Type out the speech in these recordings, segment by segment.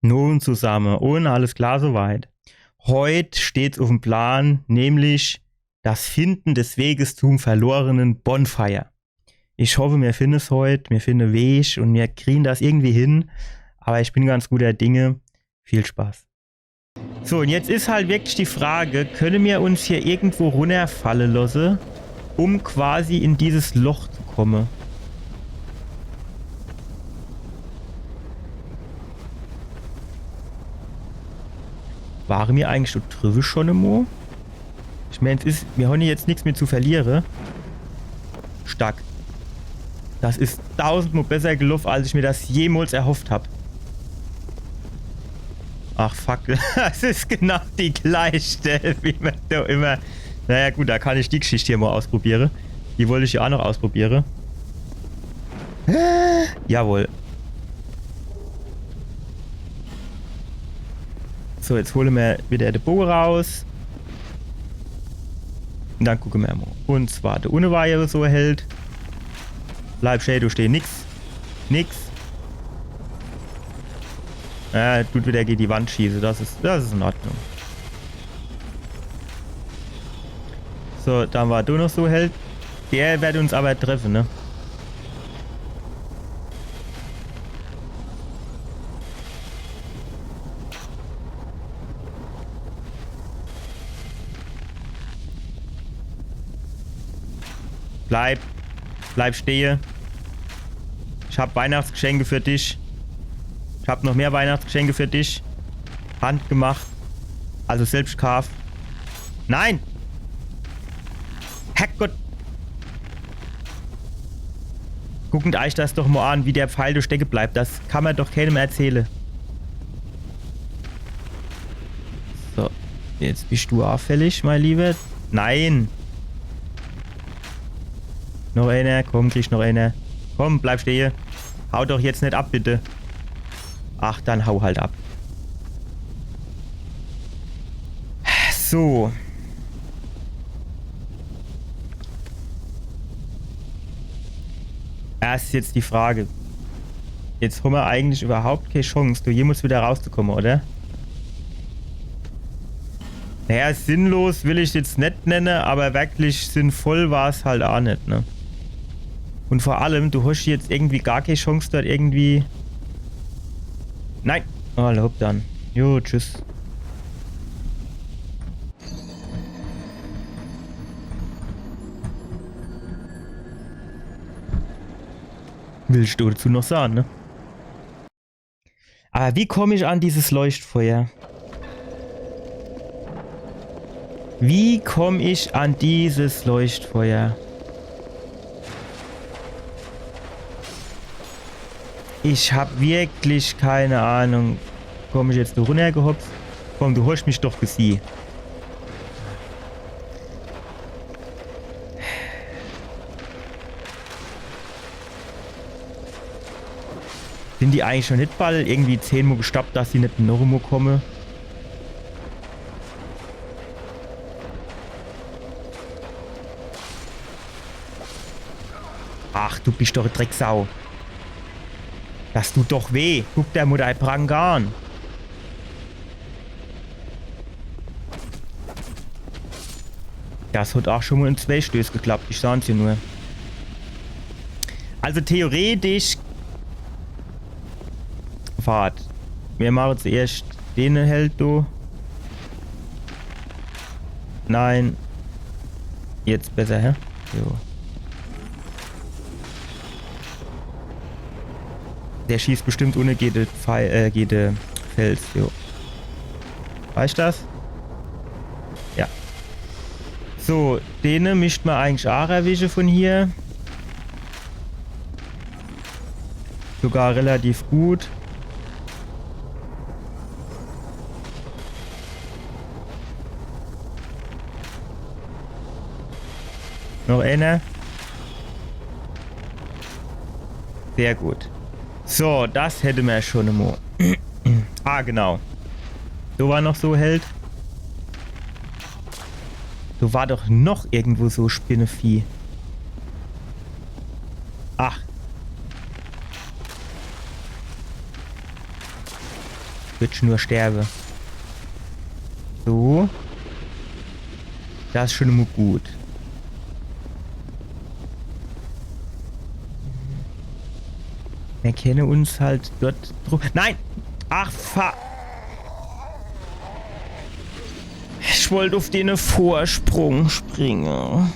Nun zusammen und alles klar soweit. Heute steht's auf dem Plan, nämlich das Finden des Weges zum verlorenen Bonfire. Ich hoffe, wir finden es heute, wir finden Weg und wir kriegen das irgendwie hin. Aber ich bin ganz guter Dinge. Viel Spaß. So, und jetzt ist halt wirklich die Frage, können wir uns hier irgendwo runterfallen lassen, um quasi in dieses Loch zu kommen? Waren wir eigentlich so drüber schon im? Ich meine, wir haben jetzt nichts mehr zu verlieren. Stark. Das ist tausendmal besser gelaufen, als ich mir das jemals erhofft habe. Ach fuck, das ist genau die gleiche, wie man da immer... Naja gut, da kann ich die Geschichte hier mal ausprobieren. Die wollte ich ja auch noch ausprobieren. Jawohl. So, jetzt holen wir wieder den Bogen raus. Und dann gucken wir mal. Und zwar, der Uneweihe so erhält. Bleib stehen, du stehst nix. Nix. Tut wieder gegen die Wand schießen. Das ist in Ordnung. So, dann war du noch so hält. Der wird uns aber treffen, ne? Bleib stehen. Ich habe Weihnachtsgeschenke für dich. Ich habe noch mehr Weihnachtsgeschenke für dich. Handgemacht. Also selbst gekauft. Nein! Herrgott! Guckend euch das doch mal an, wie der Pfeil da stecken bleibt. Das kann man doch keinem erzählen. So. Jetzt bist du auffällig, mein Lieber. Nein! Noch einer, komm, kriegst noch einer. Komm, bleib stehen. Hau doch jetzt nicht ab, bitte. Ach, dann hau halt ab. So. Erst jetzt die Frage. Jetzt haben wir eigentlich überhaupt keine Chance, du jemals wieder rauszukommen, oder? Naja, sinnlos will ich jetzt nicht nennen, aber wirklich sinnvoll war es halt auch nicht, ne? Und vor allem, du hast jetzt irgendwie gar keine Chance dort irgendwie... Nein! Oh, lob dann. Jo, tschüss. Willst du dazu noch sagen, ne? Aber wie komme ich an dieses Leuchtfeuer? Wie komme ich an dieses Leuchtfeuer? Ich habe wirklich keine Ahnung. Komme ich jetzt da runtergehopst? Komm, du holst mich doch gesehen. Sind die eigentlich schon nicht bald irgendwie 10 Mal gestoppt, dass sie nicht noch einmal kommen? Ach, du bist doch eine Drecksau. Das tut doch weh. Guck der Mutter Prangan. Das hat auch schon mal in 2 Stößen geklappt. Ich sag's dir nur. Also theoretisch... Fahrt. Wir machen zuerst den Held, du. Nein. Jetzt besser, hä? Jo. Der schießt bestimmt ohne jede Fels, jo. Weißt du das? Ja. So, den mischt man eigentlich auch erwischen von hier. Sogar relativ gut. Noch einer. Sehr gut. So, das hätte man schon immer. Ah, genau. Du war noch so Held. Du war doch noch irgendwo so Spinnevieh. Ach. Wird nur sterben. So. Das ist schon immer gut. Wir kennen uns halt dort... Nein! Ach, ich wollte auf den Vorsprung springen.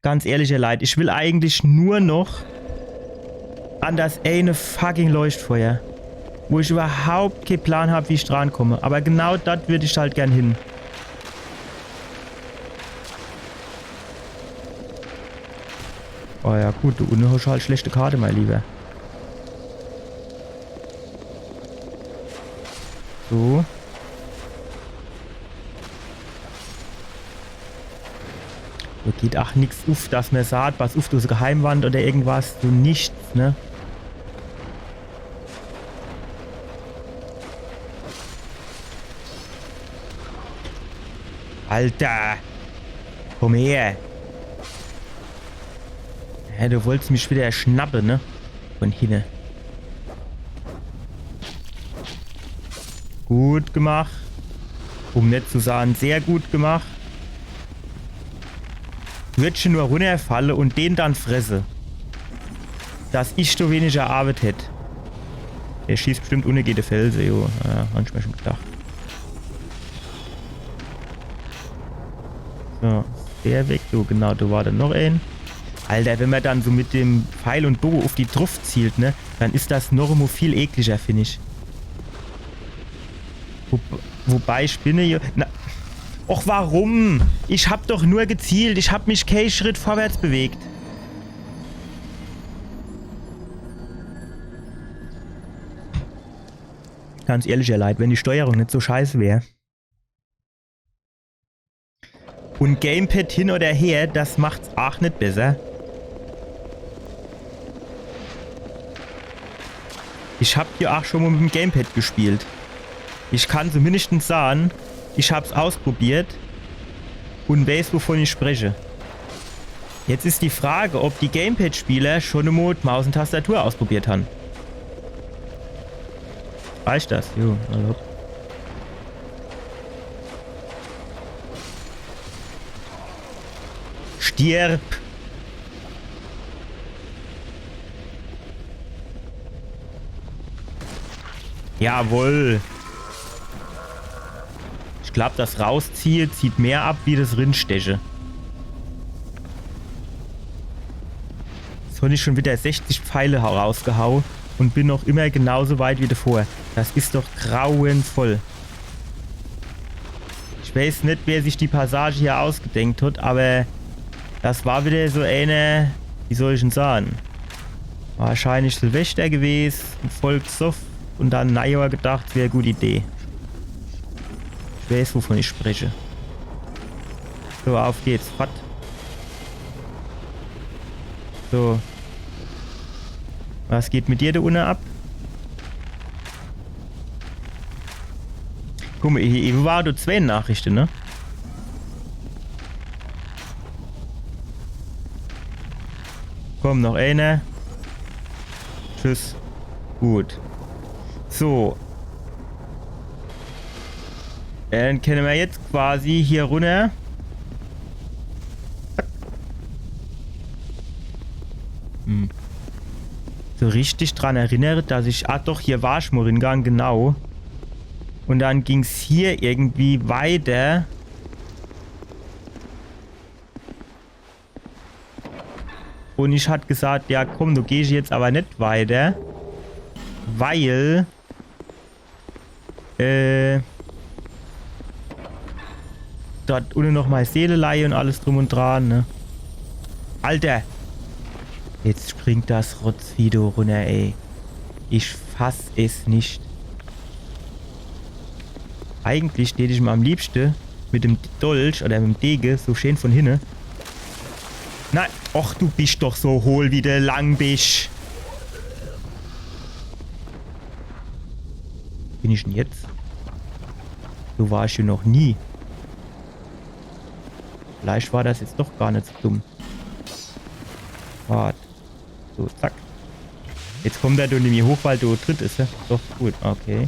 Ganz ehrlich, ihr Leid, ich will eigentlich nur noch an das eine fucking Leuchtfeuer. Wo ich überhaupt keinen Plan habe, wie ich dran komme. Aber genau das würde ich halt gern hin. Oh ja, gut, du unten hast halt schlechte Karte, mein Lieber. So. Da geht auch nichts auf, dass man sagt, was auf, du so Geheimwand oder irgendwas, so nichts, ne? Alter! Komm her! Ja, du wolltest mich wieder schnappen, ne? Von hinten. Gut gemacht. Um nicht zu sagen, sehr gut gemacht. Würde schon nur runterfallen und den dann fresse. Dass ich so weniger Arbeit hätte. Der schießt bestimmt ohne jede Felsen, jo. Ja, hab ich mir schon gedacht. So, der weg. So, genau, da war dann noch ein. Alter, wenn man dann so mit dem Pfeil und Bogen auf die Truft zielt, ne, dann ist das noch immer viel ekliger, finde ich. Wobei ich bin hier... Na, och, warum? Ich hab doch nur gezielt. Ich hab mich keinen Schritt vorwärts bewegt. Ganz ehrlich, ihr Leid, wenn die Steuerung nicht so scheiße wäre. Und Gamepad hin oder her, das macht's auch nicht besser. Ich hab hier auch schon mal mit dem Gamepad gespielt. Ich kann zumindest sagen, ich hab's ausprobiert und weiß, wovon ich spreche. Jetzt ist die Frage, ob die Gamepad-Spieler schon einmal Maus und Tastatur ausprobiert haben. Reicht das? Jo, also. Stirb! Jawohl! Ich glaube, das Rausziehe zieht mehr ab, wie das Rindsteche. Jetzt habe ich schon wieder 60 Pfeile rausgehauen und bin noch immer genauso weit wie davor. Das ist doch grauenvoll. Ich weiß nicht, wer sich die Passage hier ausgedenkt hat, aber das war wieder so eine, wie soll ich denn sagen? Wahrscheinlich Silvester gewesen, ein Volkssoff und dann Neujahr gedacht, wäre eine gute Idee. Ich weiß, wovon ich spreche. So, auf geht's. Was? So. Was geht mit dir da unten ab? Guck mal, hier war du 2 Nachrichten, ne? Komm, noch eine. Tschüss. Gut. So. Dann können wir jetzt quasi hier runter. So richtig dran erinnert, dass ich... Ah doch, hier war ich mal hingegangen, genau. Und dann ging es hier irgendwie weiter. Und ich hatte gesagt, ja komm, du gehst jetzt aber nicht weiter. Weil... dort unten noch mal Seelelei und alles drum und dran, ne? Alter! Jetzt springt das Rotzvideo runter, ey. Ich fass es nicht. Eigentlich stehe ich mir am liebsten mit dem Dolch oder mit dem Dege so schön von hinten. Nein, och, du bist doch so hohl, wie du lang bist. Bin ich denn jetzt? So war ich hier noch nie. Vielleicht war das jetzt doch gar nicht so dumm. Warte. So, zack. Jetzt kommt er doch nicht mehr hoch, weil du dritt ist, ja? Doch, gut, okay.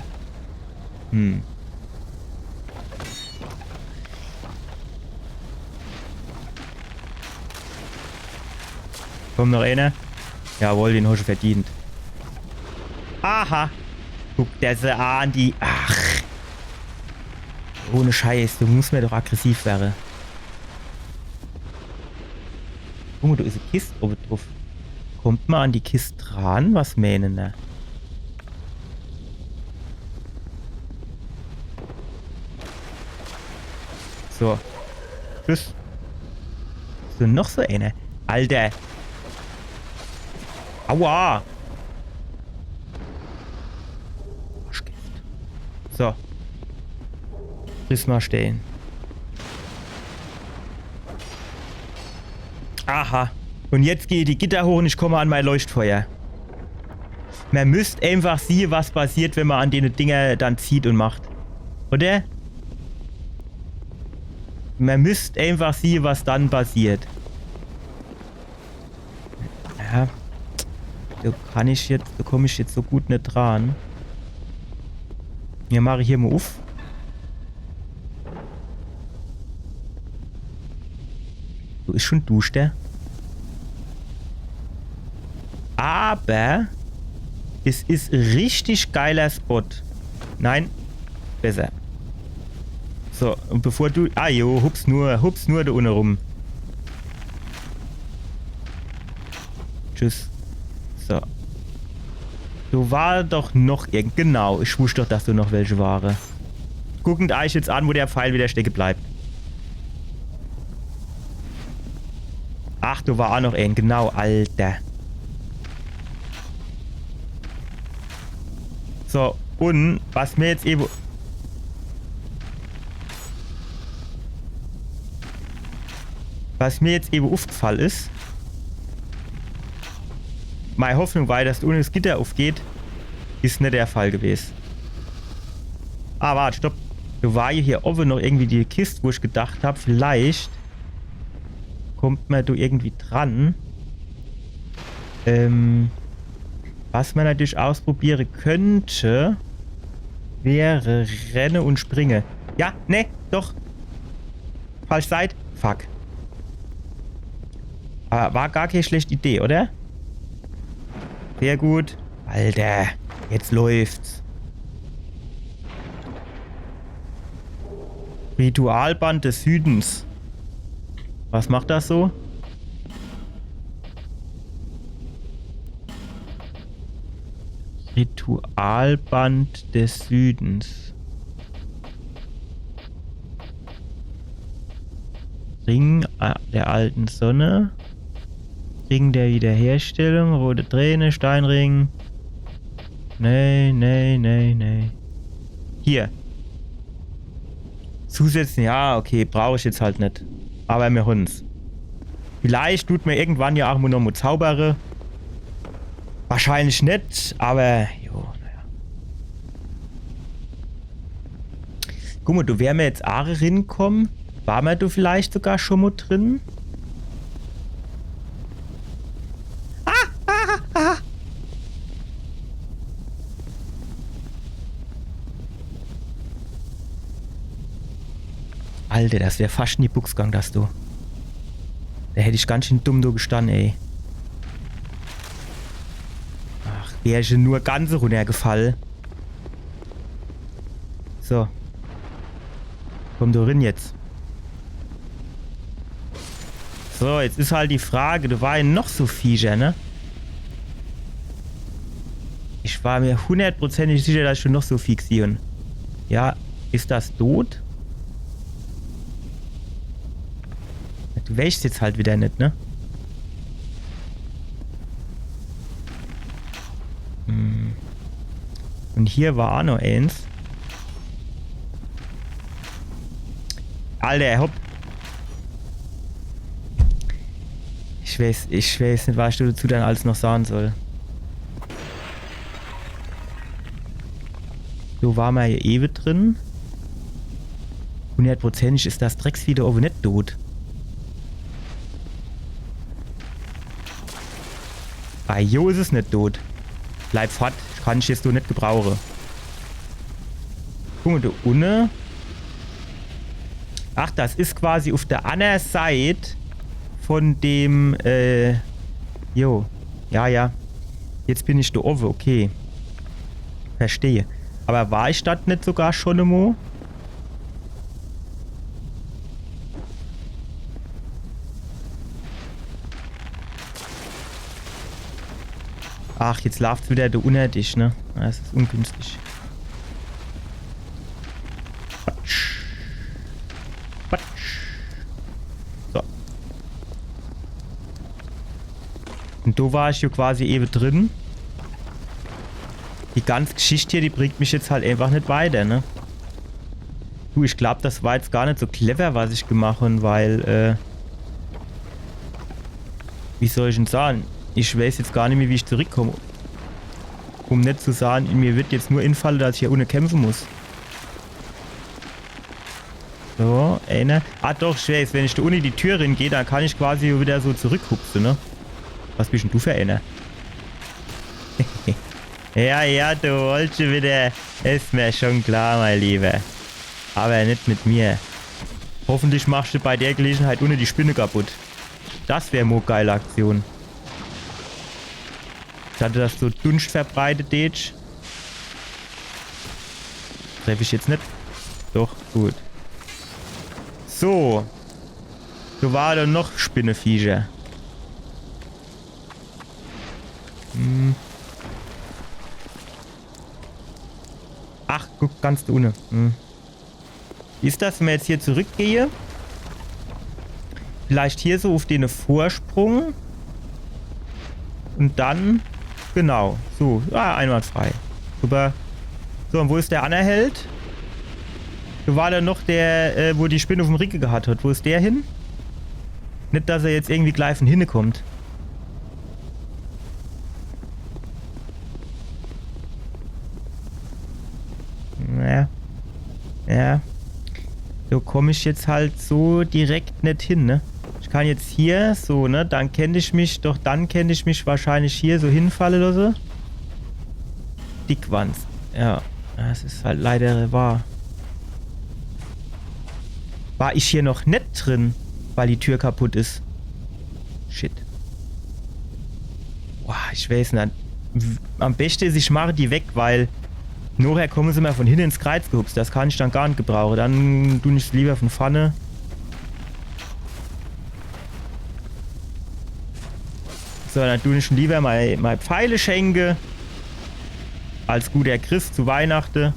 Kommt noch einer? Jawohl, den hast du verdient. Aha. Guck der sie an, die... Ach. Ohne Scheiß, du musst mir doch aggressiv werden. Guck mal, da ist eine Kiste oben drauf. Kommt man an die Kiste dran? Was meinen da? So. Tschüss. So, noch so eine. Alter. Aua. Arschgift. So. Prisma stellen. Aha. Und jetzt gehe die Gitter hoch und ich komme an mein Leuchtfeuer. Man müsste einfach sehen, was passiert, wenn man an den Dinger dann zieht und macht. Oder? Man müsste einfach sehen, was dann passiert. Ja. Da komme ich jetzt so gut nicht dran. Ja, mache ich hier mal auf. So ist schon duscht der. Aber es ist richtig geiler Spot. Nein, besser. So, und bevor du... Ah jo, hups nur da unten rum. Tschüss. So. Du war doch noch irgend... Genau, ich wusste doch, dass du noch welche waren. Guckend euch jetzt an, wo der Pfeil wieder stecken bleibt. Ach, du war auch noch ein. Genau, Alter. So, und was mir jetzt eben... Was mir jetzt eben aufgefallen ist... Meine Hoffnung war, dass ohne das Gitter aufgeht, ist nicht der Fall gewesen. Ah, warte, stopp. Da war ja hier oben noch irgendwie die Kiste, wo ich gedacht habe, vielleicht kommt man da irgendwie dran. Was man natürlich ausprobieren könnte, wäre Renne und Springe. Ja, ne, doch. Falsch Seite. Fuck. Aber war gar keine schlechte Idee, oder? Sehr gut. Alter, jetzt läuft's. Ritualband des Südens. Was macht das so? Ritualband des Südens. Ring der alten Sonne. Ring der Wiederherstellung. Rote Träne. Steinring. Nee. Hier. Zusätzlich, ja, okay, brauche ich jetzt halt nicht. Aber mir Hunds. Vielleicht tut mir irgendwann ja auch noch mal zaubere. Wahrscheinlich nicht, aber jo, naja. Guck mal, du wär mir jetzt auch rinkommen. War mir du vielleicht sogar schon mal drin? Alter, das wäre fast in die Buchs gegangen, dass du. Da hätte ich ganz schön dumm da gestanden, ey. Ach, wäre ich nur ganz runtergefallen. So. Komm du rein jetzt. So, jetzt ist halt die Frage, du war ja noch so Viecher, ne? Ich war mir hundertprozentig sicher, dass ich schon noch so fixieren. Ja, ist das tot? Du wächst jetzt halt wieder nicht, ne? Und hier war auch noch eins. Alter, hopp. Ich weiß nicht, was ich dazu dann alles noch sagen soll. So war mal hier ewig drin. Hundertprozentig ist das Drecksvieh oben nicht tot. Ah, jo ist es nicht tot. Bleib fort, kann ich jetzt so nicht gebrauchen. Guck mal, da unten. Ach, das ist quasi auf der anderen Seite von dem, jo. Ja, ja. Jetzt bin ich da oben, okay. Verstehe. Aber war ich das nicht sogar schon einmal? Ach, jetzt läuft wieder der unter dich, ne? Das ist ungünstig. Patsch. Patsch. So. Und da war ich ja quasi eben drin. Die ganze Geschichte hier, die bringt mich jetzt halt einfach nicht weiter, ne? Du, ich glaube, das war jetzt gar nicht so clever, was ich gemacht habe, weil, wie soll ich denn sagen? Ich weiß jetzt gar nicht mehr, wie ich zurückkomme. Um nicht zu sagen, mir wird jetzt nur infallen, dass ich hier ohne kämpfen muss. So, einer. Ah doch, ich weiß, wenn ich da ohne die Tür reingehe, dann kann ich quasi wieder so zurückhupsen, ne? Was bist denn du für einer? Ja, ja, du wolltest schon wieder. Ist mir schon klar, mein Lieber. Aber nicht mit mir. Hoffentlich machst du bei der Gelegenheit ohne die Spinne kaputt. Das wäre eine geile Aktion. Ich hatte das so Dunst verbreitet, Dage. Treffe ich jetzt nicht? Doch, gut. So. So war da noch Spinneviecher. Hm. Ach, guck, ganz da unten. Hm. Wie ist das, wenn wir jetzt hier zurückgehe? Vielleicht hier so auf den Vorsprung. Und dann... Genau. So. Ah, einwandfrei. Super. So, und wo ist der Anerheld? Wo war da noch der, wo die Spinne auf dem Ricke gehabt hat? Wo ist der hin? Nicht, dass er jetzt irgendwie gleich von hinten kommt. Ja. Ja. So komme ich jetzt halt so direkt nicht hin, ne? Ich kann jetzt hier so, ne? Dann kenne ich mich, doch dann kenne ich mich wahrscheinlich hier so hinfallen oder so. Dickwanz. Ja. Das ist halt leider wahr. War ich hier noch nicht drin, weil die Tür kaputt ist? Shit. Boah, ich weiß nicht. Am besten ist, ich mache die weg, weil nachher kommen sie mal von hinten ins Kreuz gehupst. Das kann ich dann gar nicht gebrauchen. Dann tue ich es lieber von Pfanne. So, dann tue ich lieber mal Pfeile schenke. Als guter Christ zu Weihnachten.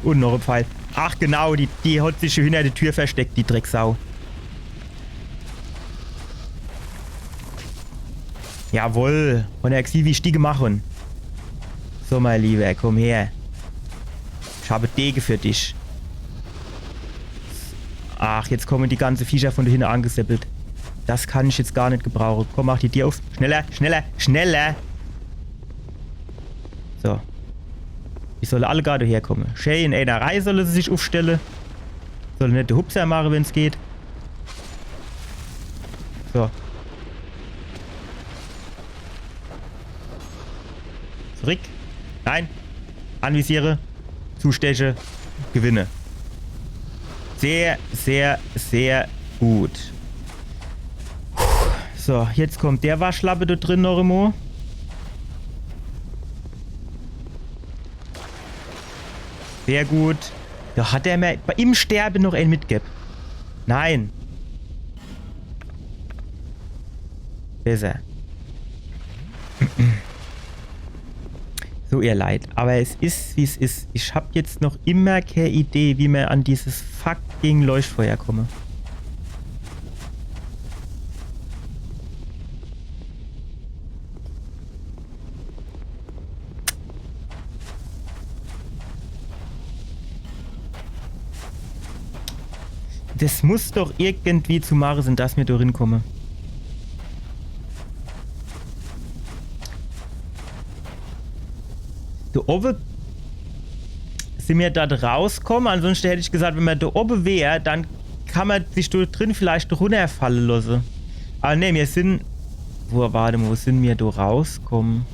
Und noch ein Pfeil. Ach genau, die hat sich schon hinter der Tür versteckt, die Drecksau. Jawohl. Von der Xivi Stiege machen. So, mein Lieber, komm her. Ich habe Dege für dich. Ach, jetzt kommen die ganzen Viecher von da hinten angeseppelt. Das kann ich jetzt gar nicht gebrauchen. Komm, mach die Tür auf. Schneller, schneller, schneller. So. Ich soll alle gerade herkommen. Shay in einer Reihe soll sie sich aufstellen. Soll nicht der Hupser machen, wenn es geht. So. Zurück. Nein. Anvisiere. Zusteche. Gewinne. Sehr, sehr, sehr gut. So, jetzt kommt der Waschlappe da drin noch immer. Sehr gut. Da hat er mir im Sterben noch einen mitgegeben. Nein. Besser. So, ihr Leid. Aber es ist, wie es ist. Ich habe jetzt noch immer keine Idee, wie man an dieses fucking Leuchtfeuer komme. Das muss doch irgendwie zu machen sein, dass wir da hinkommen. Da oben sind wir da rauskommen. Ansonsten hätte ich gesagt, wenn man da oben wäre, dann kann man sich da drin vielleicht runterfallen lassen. Aber ne, wir sind warte mal, wo sind wir da rauskommen?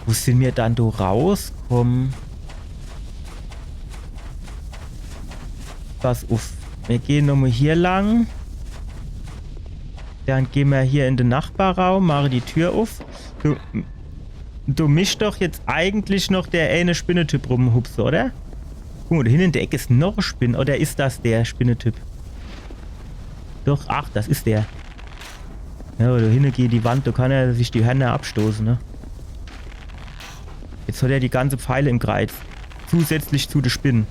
Wo sind wir dann da rauskommen? Pass auf. Wir gehen nochmal hier lang. Dann gehen wir hier in den Nachbarraum, mache die Tür auf. Du mischst doch jetzt eigentlich noch der eine Spinnetyp rumhupst, oder? Guck mal, da hinten in der Ecke ist noch ein Spinn. Oder ist das der Spinnetyp? Doch, ach, das ist der. Ja, da hinten geht die Wand, da kann er sich die Hände abstoßen, ne? Jetzt hat er die ganze Pfeile im Kreis. Zusätzlich zu den Spinnen.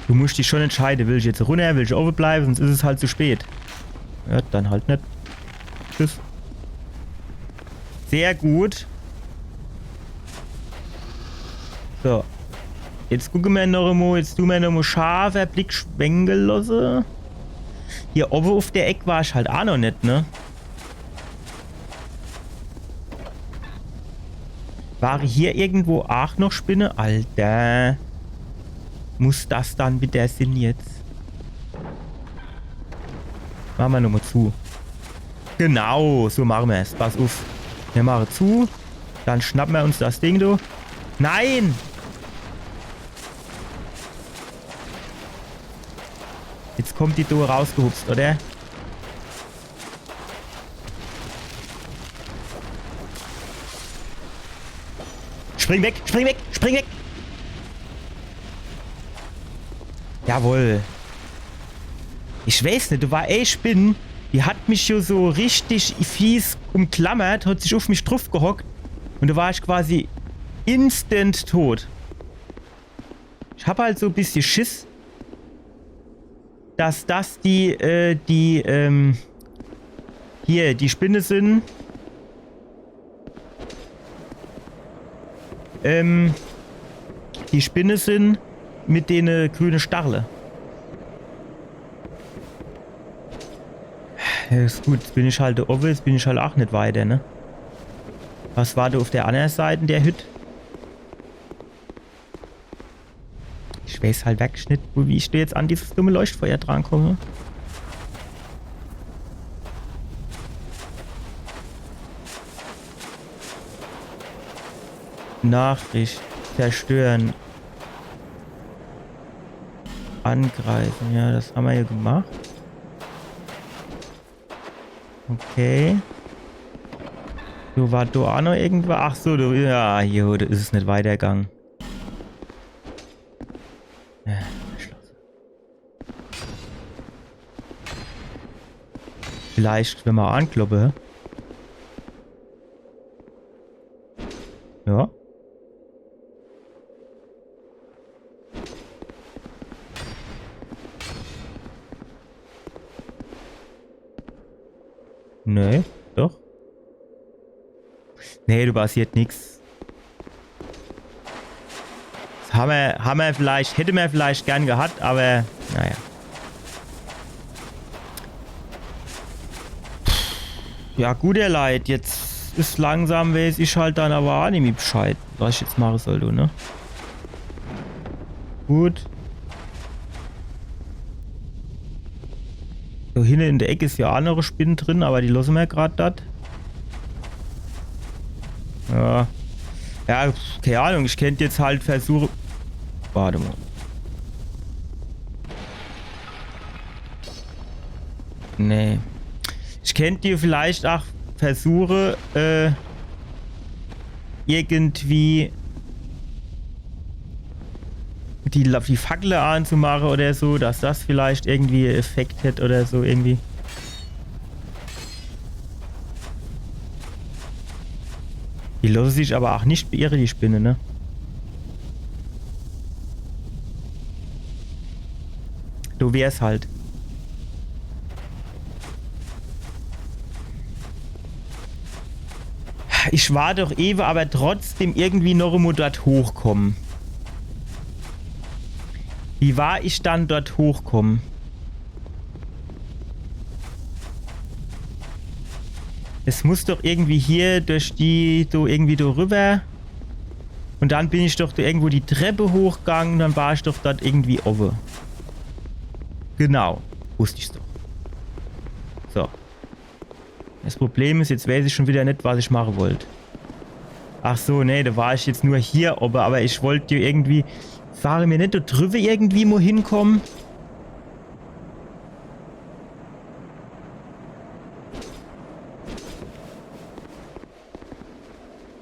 Du musst dich schon entscheiden, will ich jetzt runter, will ich oben bleiben, sonst ist es halt zu spät. Ja, dann halt nicht. Tschüss. Sehr gut. So. Jetzt gucken wir noch einmal, jetzt tun wir noch mal scharfer Blick schwenken lassen. Hier oben auf der Ecke war ich halt auch noch nicht, ne? War hier irgendwo auch noch Spinne? Alter. Muss das dann wieder sein jetzt? Machen wir nochmal zu. Genau, so machen wir es. Pass auf. Wir machen zu. Dann schnappen wir uns das Ding, du. Nein! Jetzt kommt die da rausgehupst, oder? Spring weg, spring weg, spring weg! Jawohl. Ich weiß nicht, du war Spinne. Die hat mich schon so richtig fies umklammert, hat sich auf mich drauf gehockt. Und da war ich quasi instant tot. Ich habe halt so ein bisschen Schiss, dass das hier, die Spinne sind. Die Spinne sind mit den grünen Stacheln. Ja, ist gut, jetzt bin ich halt oben, jetzt bin ich halt auch nicht weiter, ne? Was war da auf der anderen Seite der Hütte? Ich weiß halt wirklich nicht, wie ich da jetzt an dieses dumme Leuchtfeuer drankomme. Nachricht. Zerstören. Angreifen. Ja, das haben wir ja gemacht. Okay. Du war da auch noch irgendwo? Ach so, du. Ja, jo, da ist es nicht weitergegangen. Ja, vielleicht, wenn wir ankloppen. Ja. Nee, doch. Nee, du passiert nichts. Das haben wir vielleicht, hätte man vielleicht gern gehabt, aber naja. Ja, gut, ihr Leid, jetzt ist langsam, weiß ich halt dann aber auch nicht mehr Bescheid, was ich jetzt machen soll, du, ne? Gut. So, hinten in der Ecke ist ja auch noch eine Spinne drin, aber die lassen wir gerade das. Ja. Ja, keine Ahnung, ich könnte jetzt halt versuchen. Warte mal. Nee. Ich könnte dir vielleicht auch versuchen, irgendwie die Fackel anzumachen oder so, dass das vielleicht irgendwie Effekt hätte oder so irgendwie. Die lassen sich aber auch nicht beirren, die Spinne, ne? Du wärst halt. Ich war doch eben, aber trotzdem irgendwie noch einmal dort hochkommen. Wie war ich dann dort hochkommen? Es muss doch irgendwie hier durch die, so irgendwie da rüber. Und dann bin ich doch da irgendwo die Treppe hochgegangen und dann war ich doch dort irgendwie oben. Genau. Wusste ich's doch. So. Das Problem ist, jetzt weiß ich schon wieder nicht, was ich machen wollte. Ach so, nee, da war ich jetzt nur hier oben, aber ich wollte dir irgendwie... Fahre mir nicht da drüber irgendwie mal hinkommen?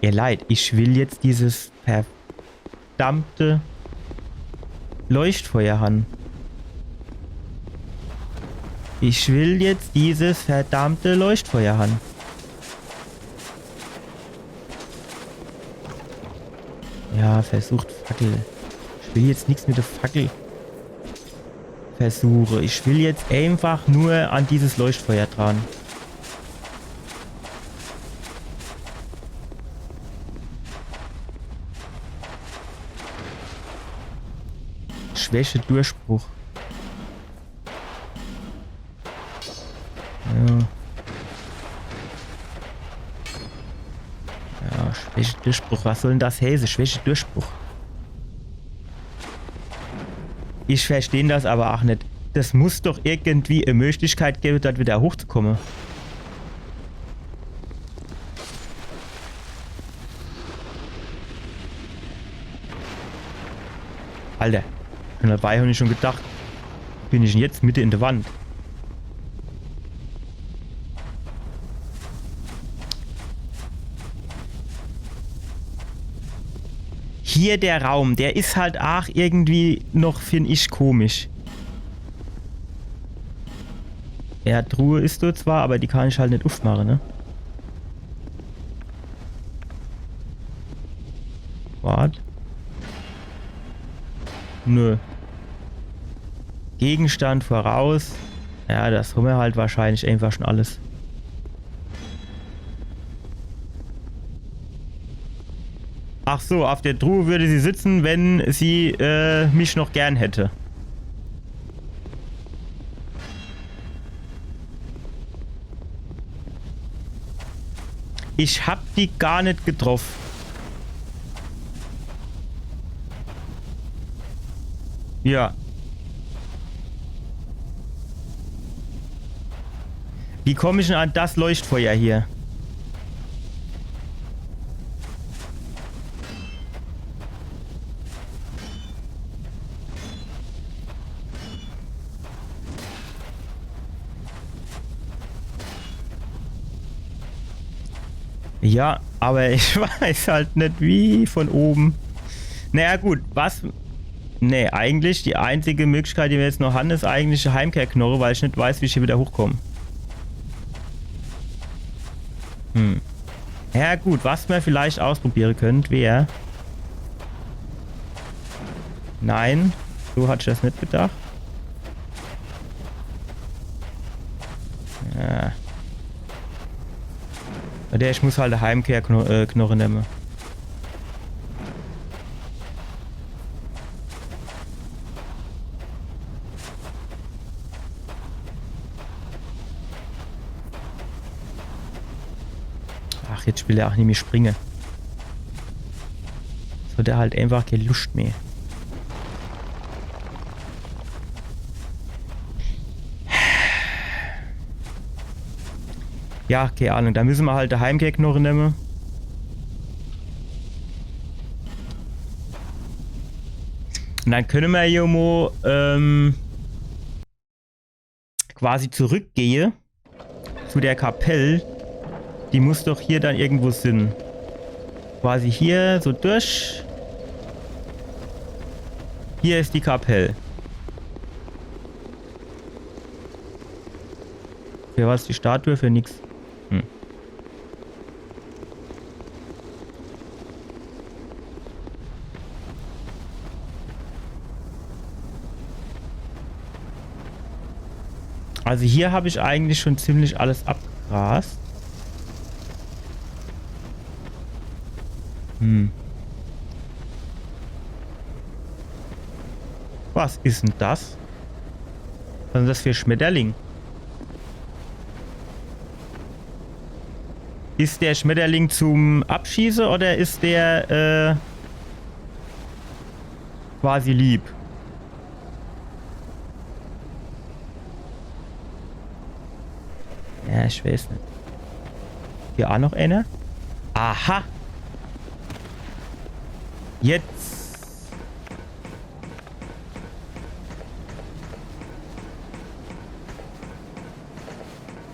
Ihr leid, ich will jetzt dieses verdammte Leuchtfeuer haben. Ich will jetzt dieses verdammte Leuchtfeuer haben. Ja, versucht Fackel. Ich will jetzt nichts mit der Fackel versuchen. Ich will jetzt einfach nur an dieses Leuchtfeuer dran. Schwäche Durchbruch. Ja. Ja, Schwäche Durchbruch. Was soll denn das heißen? Schwäche Durchbruch. Ich verstehe das aber auch nicht. Das muss doch irgendwie eine Möglichkeit geben, dort wieder hochzukommen. Alter, schon dabei habe ich schon gedacht, bin ich denn jetzt Mitte in der Wand? Hier der Raum, der ist halt auch irgendwie noch, finde ich, komisch. Ja, Truhe ist dort zwar, aber die kann ich halt nicht aufmachen, ne? Wart. Nö. Gegenstand voraus. Ja, das haben wir halt wahrscheinlich einfach schon alles. Ach so, auf der Truhe würde sie sitzen, wenn sie mich noch gern hätte. Ich hab die gar nicht getroffen. Ja. Wie komme ich denn an das Leuchtfeuer hier? Ja, aber ich weiß halt nicht wie von oben. Naja gut, was... Nee, eigentlich die einzige Möglichkeit, die wir jetzt noch haben, ist eigentlich Heimkehrknorre, weil ich nicht weiß, wie ich hier wieder hochkomme. Ja gut, was wir vielleicht ausprobieren könnt, wäre... Nein, so hatte ich das nicht gedacht. Ja. Ich muss halt eine Heimkehrknorre nehmen. Ach, jetzt will er auch nicht mehr springen. So, der halt einfach keine Lust mehr. Ja, keine Ahnung. Da müssen wir halt eine Heimkehrknorre nehmen. Und dann können wir hier mal quasi zurückgehen zu der Kapelle. Die muss doch hier dann irgendwo sein. Quasi hier so durch. Hier ist die Kapelle. Für was die Statue? Für nichts. Also hier habe ich eigentlich schon ziemlich alles abgegrast. Was ist denn das? Was ist das für Schmetterling? Ist der Schmetterling zum Abschießen oder ist der quasi lieb? Ja, ich weiß nicht. Hier auch noch einer? Aha! Jetzt.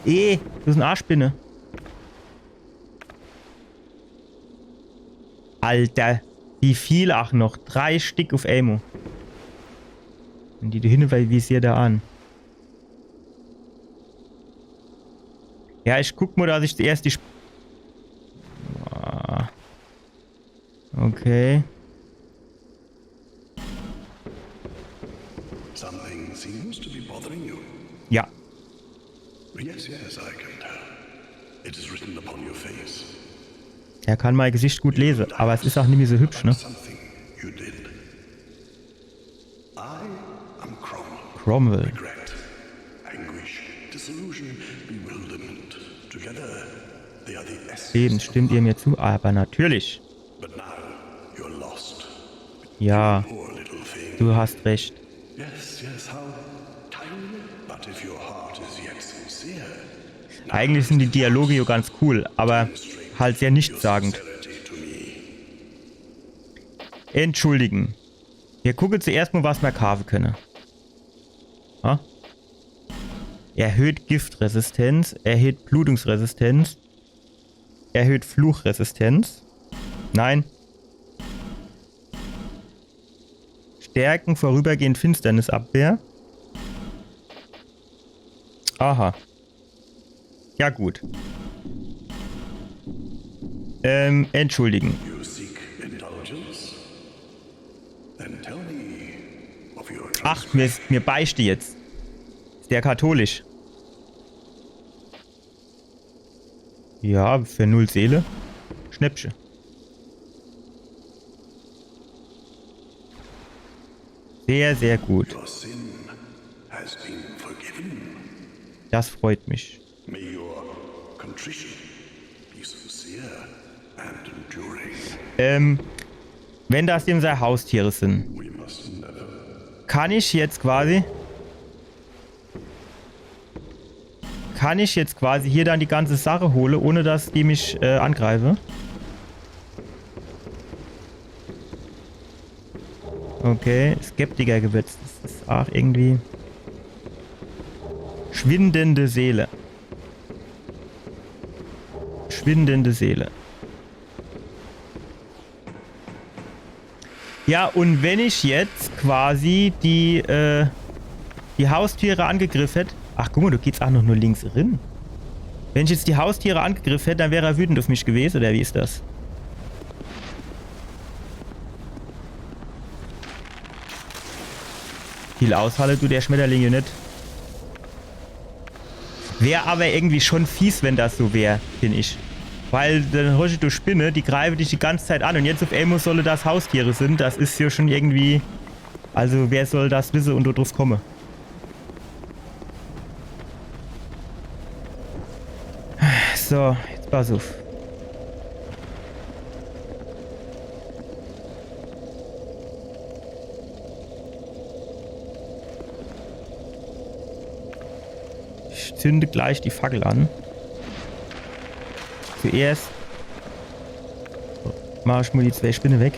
Das ist eine Arschspinne. Alter, wie viel auch noch? 3 Stück auf Amo. Und die hin, weil wie sie da an. Ja, ich guck mal, dass ich zuerst die... Okay. Something seems to be bothering you. Ja. Yes, yes, I can tell. It is written upon your face. Er kann mein Gesicht gut lesen, aber es ist auch nicht mehr so hübsch, ne? Something you did. I am Cromwell. Cromwell. Regret, anguish, disillusion, bewilderment. Together, they are the essence. Eben, stimmt ihr mir zu? Aber natürlich. But now you're lost. Ja, Poor little thing. du hast recht. Yes, yes, how tiny. But if your heart is yet sincere, Eigentlich sind die Dialoge ja ganz cool, aber halt sehr nichtssagend. sincerity to me. Entschuldigen. Wir gucken zuerst mal, was wir kaufen können. Ha? Erhöht Giftresistenz, erhöht Blutungsresistenz, erhöht Fluchresistenz. Nein. Stärken vorübergehend Finsternisabwehr. Aha. Ja gut. Entschuldigen. You seek indulgence? Then tell me of your Ach, mir beichte jetzt. Ist der katholisch? Ja, für 0 Seele. Schnäppchen. Sehr, sehr gut. Your sin has been forgiven. Das freut mich. May your contrition be sincere and enduring. Wenn das unsere Haustiere sind, We must never. kann ich jetzt quasi hier dann die ganze Sache holen, ohne dass die mich angreifen? Okay, Skeptikergewürz. Das ist auch irgendwie... Schwindende Seele. Schwindende Seele. Ja, und wenn ich jetzt quasi die Haustiere angegriffen hätte... Ach, guck mal, du gehst auch noch nur links rein. Wenn ich jetzt die Haustiere angegriffen hätte, dann wäre er wütend auf mich gewesen, oder wie ist das? Viel aushalte du der Schmetterling nicht. Wäre aber irgendwie schon fies, wenn das so wäre, finde ich. Weil dann hörst du Spinne, die greifen dich die ganze Zeit an. Und jetzt auf einmal solle das Haustiere sind. Das ist ja schon irgendwie... Also wer soll das wissen und drauf kommen? So, jetzt pass auf. Ich zünde gleich die Fackel an. Zuerst mache ich mal die 2 Spinne weg.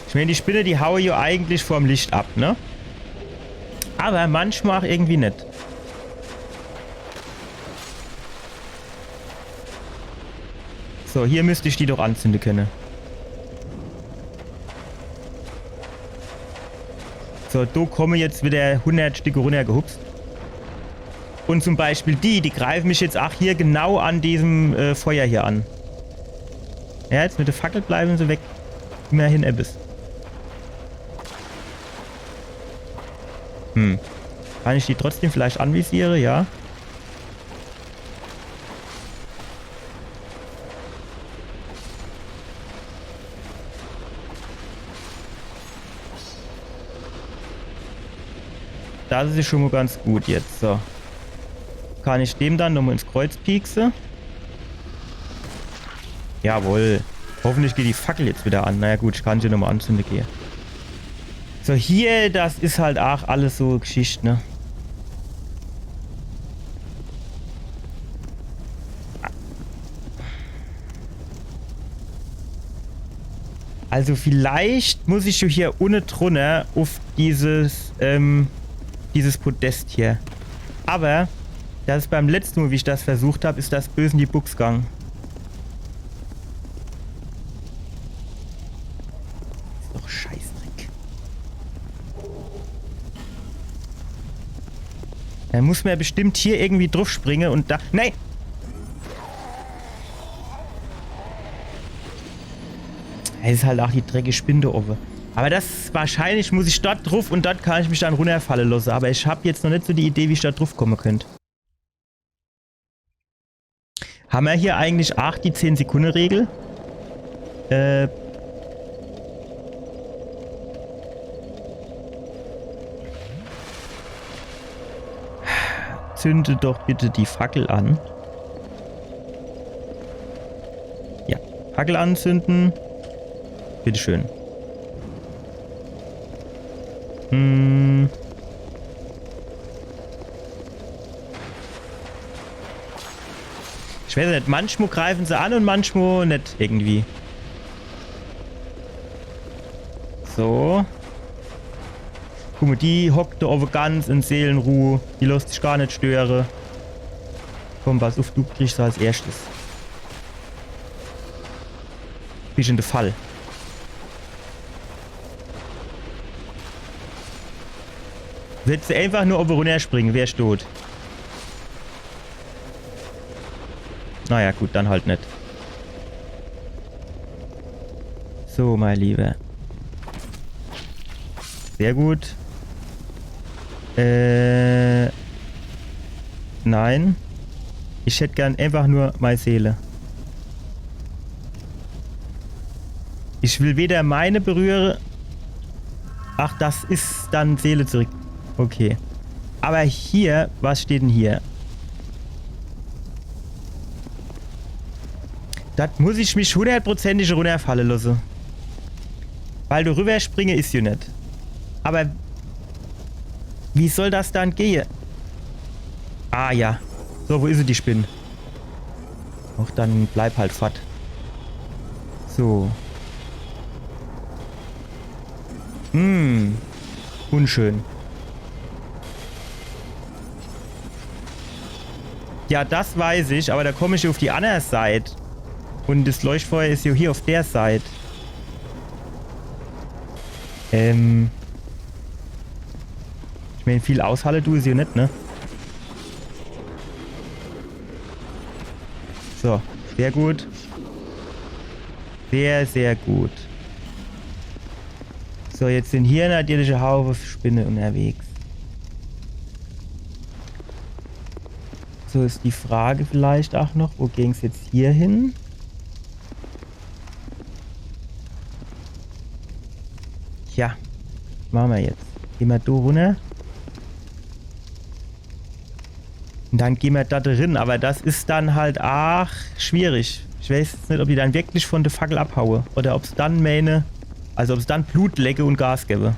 Ich meine, die Spinne, die haue ich eigentlich vorm Licht ab, ne? Aber manchmal auch irgendwie nicht. So, hier müsste ich die doch anzünden können. So, da kommen jetzt wieder 100 Stücke runtergehupst. Und zum Beispiel die greifen mich jetzt auch hier genau an diesem Feuer hier an. Ja, jetzt mit der Fackel bleiben sie weg. Immerhin Ebbes. Kann ich die trotzdem vielleicht anvisieren? Ja. Das ist schon mal ganz gut jetzt. So. Kann ich dem dann nochmal ins Kreuz pieksen. Jawohl. Hoffentlich geht die Fackel jetzt wieder an. Naja gut, ich kann sie nochmal anzünden gehen. So, hier, das ist halt auch alles so Geschichte, ne? Also vielleicht muss ich hier unten drunter auf dieses Podest hier. Aber das ist beim letzten Mal, wie ich das versucht habe, ist das böse in die Buchs gegangen. Ist doch Scheißdreck. Da muss man ja bestimmt hier irgendwie drauf springen und da... Nein! Es ist halt auch die dreckige Spinde oben. Aber das wahrscheinlich muss ich dort drauf und dort kann ich mich dann runterfallen lassen. Aber ich habe jetzt noch nicht so die Idee, wie ich da drauf kommen könnte. Haben wir hier eigentlich auch die 10-Sekunden-Regel? Zünde doch bitte die Fackel an. Ja, Fackel anzünden. Bitteschön. Ich weiß nicht, manchmal greifen sie an und manchmal nicht irgendwie. So. Guck mal, die hockt da oben ganz in Seelenruhe. Die lässt sich gar nicht stören. Komm, pass auf, du kriegst als erstes. Bist in der Fall. Willst du einfach nur oben runterspringen? Wer ist tot? Naja, gut, dann halt nicht. So, mein Lieber. Sehr gut. Nein. Ich hätte gern einfach nur meine Seele. Ich will weder meine berühren. Ach, das ist dann Seele zurück. Okay. Aber hier, was steht denn hier? Das muss ich mich 100%ig runterfallen lassen. Weil du rüberspringen ist ja nicht. Aber wie soll das dann gehen? Ah ja. So, wo ist sie, die Spinne? Ach, dann bleib halt fort. So. Unschön. Ja, das weiß ich, aber da komme ich auf die andere Seite. Und das Leuchtfeuer ist ja hier auf der Seite. Ich meine, viel aushalle du es ja nicht, ne? So, sehr gut. Sehr, sehr gut. So, jetzt sind hier natürlich ein Haufen Spinne unterwegs. So ist die Frage vielleicht auch noch, wo ging es jetzt hier hin? Ja, machen wir jetzt. Gehen wir da runter. Und dann gehen wir da drin, aber das ist dann halt auch schwierig. Ich weiß jetzt nicht, ob die dann wirklich von der Fackel abhaue oder ob es dann meine, also ob es dann Blut lecke und Gas gäbe.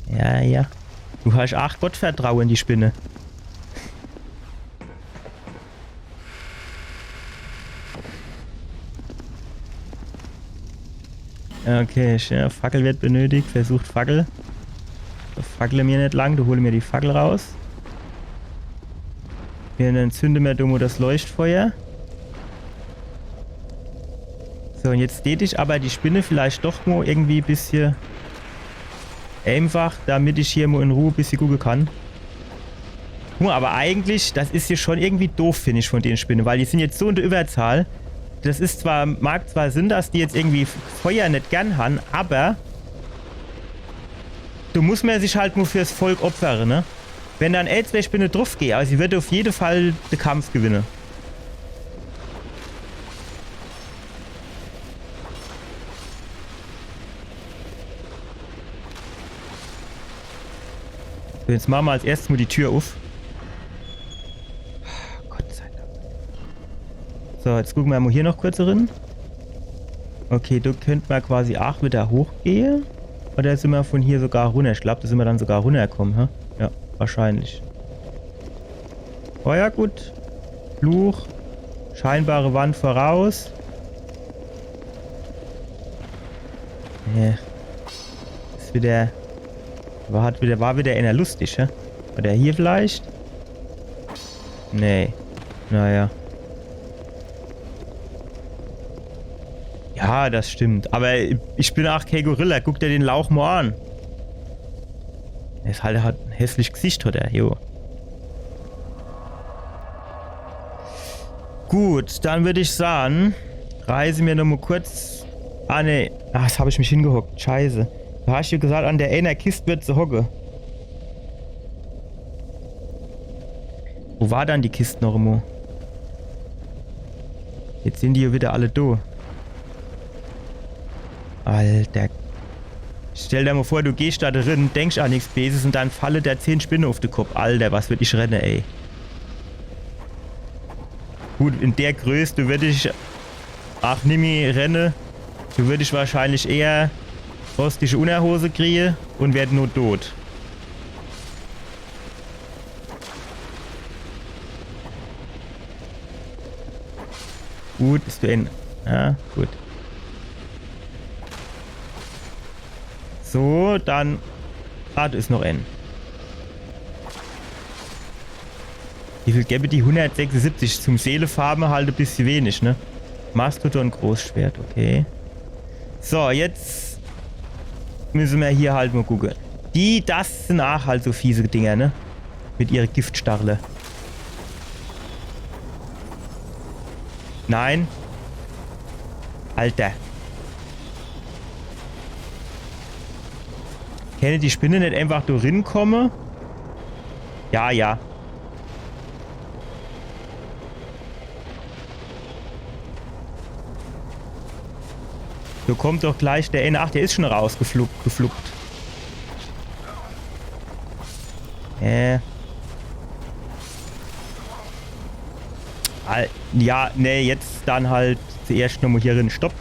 Ja, ja. Du hast auch Gottvertrauen, die Spinne. Okay, Fackel wird benötigt. Versucht Fackel. Fackle mir nicht lang, du hole mir die Fackel raus. Dann entzünde mir dumm das Leuchtfeuer. So, und jetzt täte ich aber die Spinne vielleicht doch mal irgendwie ein bisschen einfach, damit ich hier mal in Ruhe ein bisschen gucken kann. Guck mal, aber eigentlich, das ist hier schon irgendwie doof, finde ich, von den Spinnen, weil die sind jetzt so in der Überzahl. Das ist zwar, mag zwar Sinn, dass die jetzt irgendwie Feuer nicht gern haben, aber du musst mir sich halt nur fürs Volk opfern, ne? Wenn dann Elzweichspinne drauf geht, also sie wird auf jeden Fall den Kampf gewinnen. So, jetzt machen wir als erstes mal die Tür auf. So, jetzt gucken wir mal hier noch kurz rein. Okay, da könnte man quasi auch wieder hochgehen. Oder sind wir von hier sogar runter? Ich glaube, da sind wir dann sogar runtergekommen, hä? Ja, wahrscheinlich. Oh ja, gut. Fluch. Scheinbare Wand voraus. Ja. Ist wieder... War wieder einer lustig, hä? Oder hier vielleicht? Nee. Naja. Ja, das stimmt. Aber ich bin auch kein Gorilla. Guck dir den Lauch mal an. Er hat ein hässliches Gesicht, hat er. Jo. Gut, dann würde ich sagen, reise mir noch mal kurz... Ah, ne. Ach, das habe ich mich hingehockt. Scheiße. Du hast ja gesagt, an der einer Kiste wird sie hocke. Wo war dann die Kiste noch immer? Jetzt sind die ja wieder alle da. Alter. Stell dir mal vor, du gehst da drin, denkst an nichts Beses und dann falle der 10 Spinnen auf den Kopf. Alter, was würde ich rennen, ey. Gut, in der Größe würde ich... Ach, nimmi rennen. Du würde ich wahrscheinlich eher rostige Unterhose kriegen und werde nur tot. Gut, bist du in... Ja, gut. So, dann... Ah, da ist noch N. Wie viel gäbe die? 176. Zum Seelefarben halt ein bisschen wenig, ne? Mastodon Großschwert, okay. So, jetzt müssen wir hier halt mal gucken. Das sind auch halt so fiese Dinger, ne? Mit ihrer Giftstachle. Nein. Alter. Kann die Spinne nicht einfach da rinkommen? Ja, ja. So kommt doch gleich der N. Ach, der ist schon rausgeflugt. Ja, ne, jetzt dann halt zuerst nochmal hier drin. Stopp.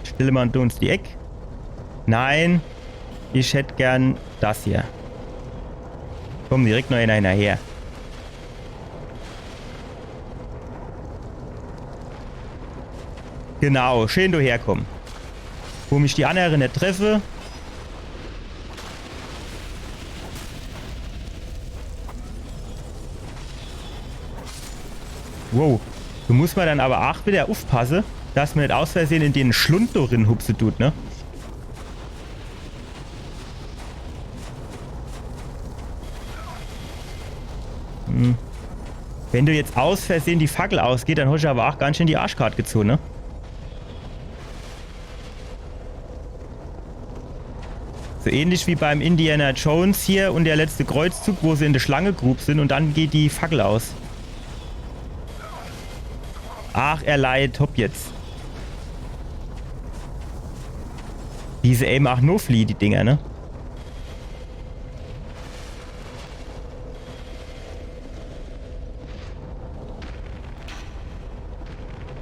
Stelle mal uns die Eck. Nein. Ich hätte gern das hier. Komm, direkt noch einer her. Genau, schön du herkommen. Wo mich die anderen nicht treffe. Wow. Du musst mal dann aber auch wieder aufpassen, dass man nicht aus Versehen in den Schlund drin hupse tut, ne? Hm. Wenn du jetzt aus Versehen die Fackel ausgeht, dann hast du aber auch ganz schön die Arschkarte gezogen, ne? So ähnlich wie beim Indiana Jones hier und der letzte Kreuzzug, wo sie in der Schlange-Group sind und dann geht die Fackel aus. Ach, er leidet, hopp jetzt. Diese aim auch nur flieh, die Dinger, ne?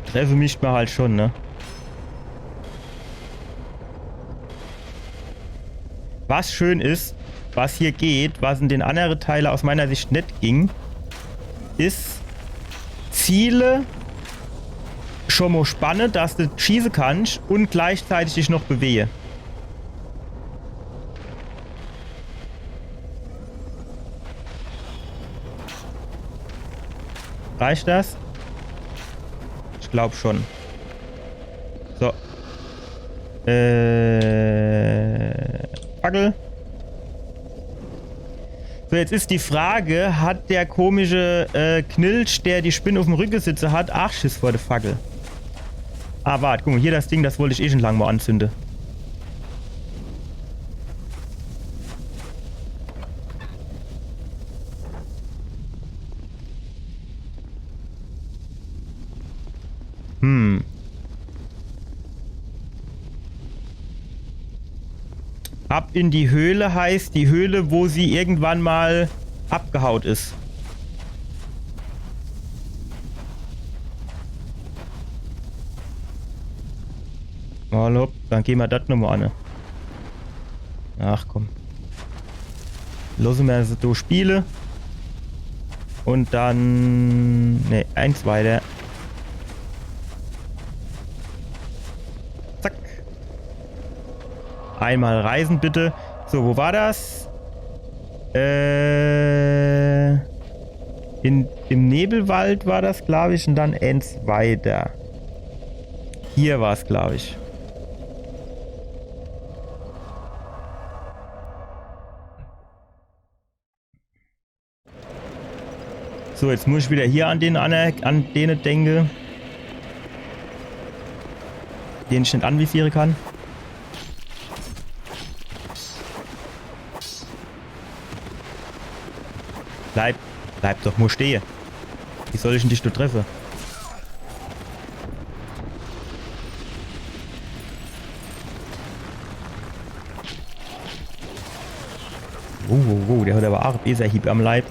Treffe mich mal halt schon, ne? Was schön ist, was hier geht, was in den anderen Teilen aus meiner Sicht nicht ging, ist Ziele schon mal spannend, dass du schießen kannst und gleichzeitig dich noch bewegen. Reicht das? Ich glaube schon. So. Fackel. So, jetzt ist die Frage, hat der komische Knilch, der die Spinne auf dem Rücken sitze hat, auch Schiss vor der Fackel? Ah, warte, guck mal, hier das Ding, das wollte ich eh schon lange mal anzünden. Ab in die Höhle heißt die Höhle, wo sie irgendwann mal abgehaut ist. Mal hopp, dann gehen wir das nochmal an. Ach komm. Lassen wir so Spiele. Und dann... Ne, eins weiter. Zack. Einmal reisen bitte. So, wo war das? Im Nebelwald war das, glaube ich. Und dann eins weiter. Hier war es, glaube ich. So, jetzt muss ich wieder hier an denen denken. Den ich nicht anvisieren kann. Bleib doch nur stehen. Wie soll ich denn dich nur treffen? Der hat aber auch einen Beserhieb am Leib.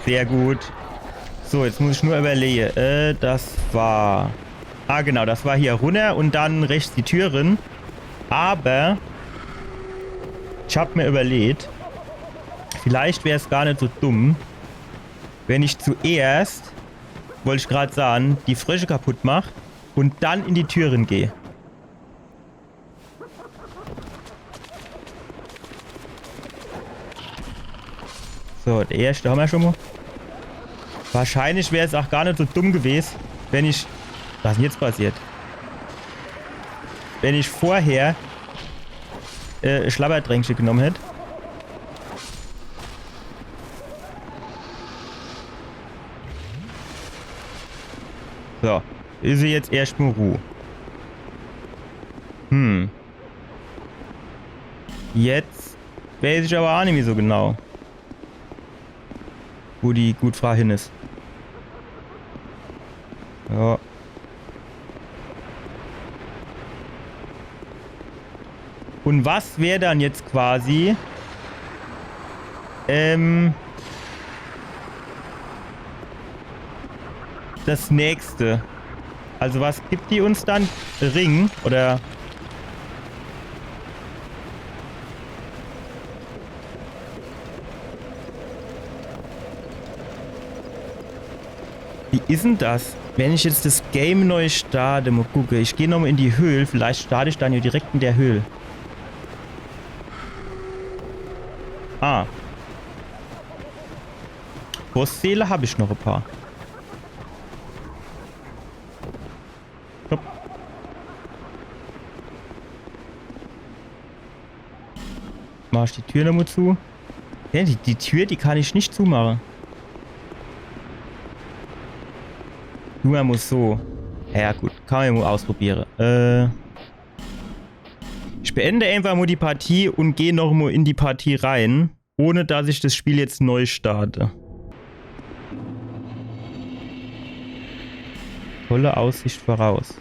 Sehr gut. So, jetzt muss ich nur überlegen. Das war... Ah, genau, das war hier runter und dann rechts die Türen. Aber ich habe mir überlegt, vielleicht wäre es gar nicht so dumm, wenn ich zuerst, wollte ich gerade sagen, die Frösche kaputt mache und dann in die Türen gehe. So, der erste haben wir schon mal. Wahrscheinlich wäre es auch gar nicht so dumm gewesen, wenn ich... Was ist denn jetzt passiert? Wenn ich vorher Schlabberdrängchen genommen hätte. So, ist sie jetzt erstmal Ruhe. Jetzt weiß ich aber auch nicht mehr so genau, wo die Gutfrau hin ist. Ja. Und was wäre dann jetzt quasi das nächste? Also was gibt die uns dann? Ring oder... Wie ist denn das? Wenn ich jetzt das Game neu starte, mal gucke, ich gehe nochmal in die Höhle, vielleicht starte ich dann ja direkt in der Höhle. Ah. Bossseele habe ich noch ein paar. Hopp. Mach ich die Tür nochmal zu? Ja, die Tür, die kann ich nicht zumachen. Nur muss so. Ja gut, kann man ja mal ausprobieren. Ich beende einfach mal die Partie und gehe noch mal in die Partie rein, ohne dass ich das Spiel jetzt neu starte. Tolle Aussicht voraus.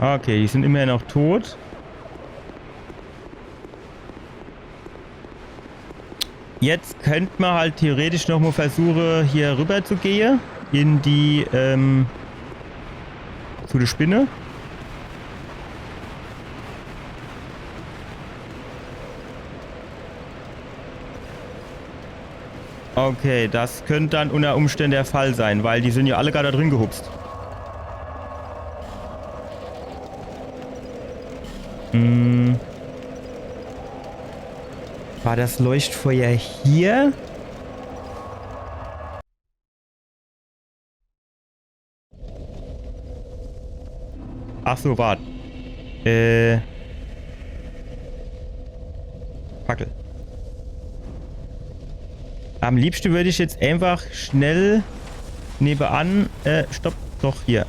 Okay, die sind immer noch tot. Jetzt könnte man halt theoretisch noch mal versuchen, hier rüber zu gehen. In die, zu der Spinne. Okay, das könnte dann unter Umständen der Fall sein, weil die sind ja alle gerade da drin gehupst. War das Leuchtfeuer hier? Ach so, warte. Fackel. Am liebsten würde ich jetzt einfach schnell nebenan... stopp, doch, hier.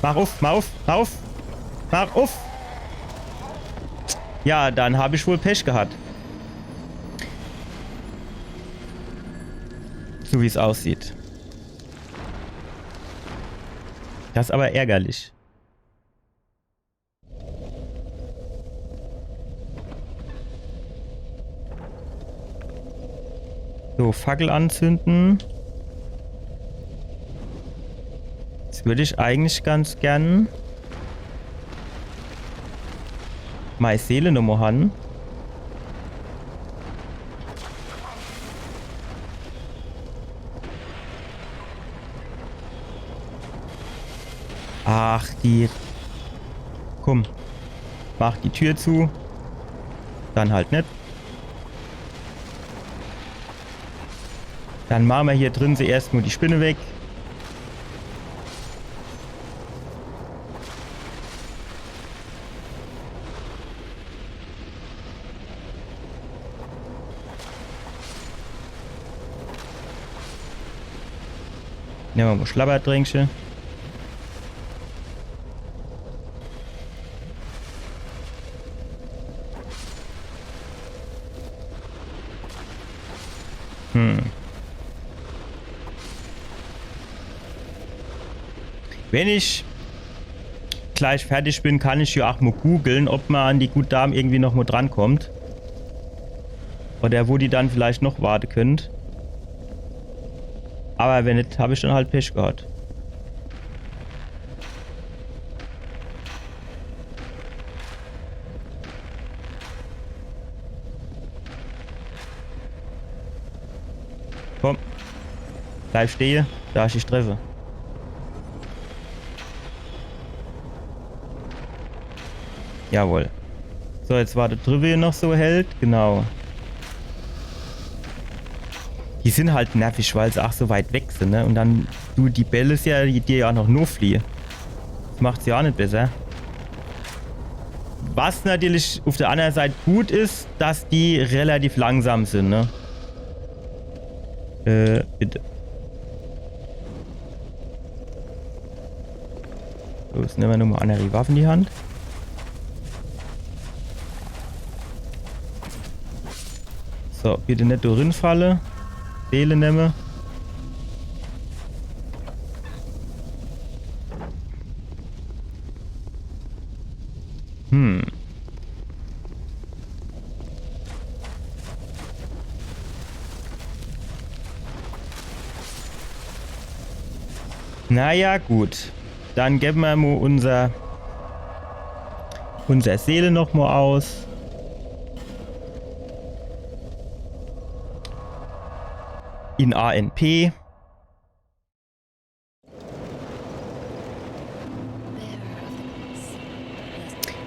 Mach auf, mach auf, mach auf, mach auf. Ja, dann habe ich wohl Pech gehabt. So wie es aussieht. Das ist aber ärgerlich. So, Fackel anzünden. Das würde ich eigentlich ganz gern meine Seele nochmal haben. Ach, die... Komm. Mach die Tür zu. Dann halt nicht. Dann machen wir hier drin zuerst nur die Spinne weg. Nehmen wir mal Schlabbertränkchen. Wenn ich gleich fertig bin, kann ich ja auch mal googeln, ob man an die Gute Dame irgendwie noch mal drankommt. Oder wo die dann vielleicht noch warten könnt. Aber wenn nicht, habe ich dann halt Pech gehabt. Komm. Bleib stehen, da ich dich treffe. Jawohl. So, jetzt war der Trivia noch so hält. Genau. Die sind halt nervig, weil sie auch so weit weg sind, ne? Und dann, du, die Bälle ist ja, die dir ja auch noch nur fliehen. Das macht sie auch nicht besser. Was natürlich auf der anderen Seite gut ist, dass die relativ langsam sind, ne? Bitte. So, jetzt nehmen wir nochmal andere Waffen in die Hand. So, bitte nicht drin falle. Seele nehmen. Naja, gut. Dann geben wir mal unser Seele noch mal aus. In ANP.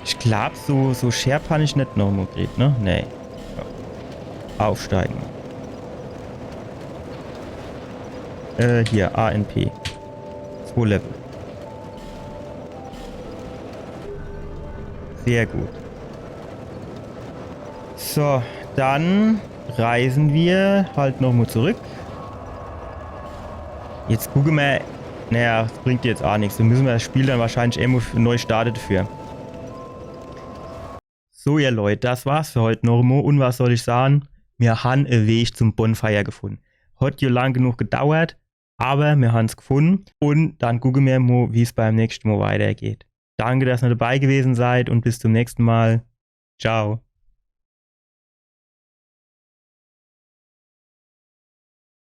Ich glaube, so Scherp habe ich nicht noch mal gekriegt, ne? Nee. Aufsteigen. Hier, ANP. 2 Level. Sehr gut. So, dann reisen wir halt nochmal zurück. Jetzt gucken wir. Naja, das bringt jetzt auch nichts. Dann müssen wir das Spiel dann wahrscheinlich irgendwo neu starten dafür. So, ihr Leute, das war's für heute noch mal. Und was soll ich sagen? Wir haben einen Weg zum Bonfire gefunden. Hat ja lang genug gedauert, aber wir haben es gefunden. Und dann gucken wir mal, wie es beim nächsten Mal weitergeht. Danke, dass ihr dabei gewesen seid und bis zum nächsten Mal. Ciao.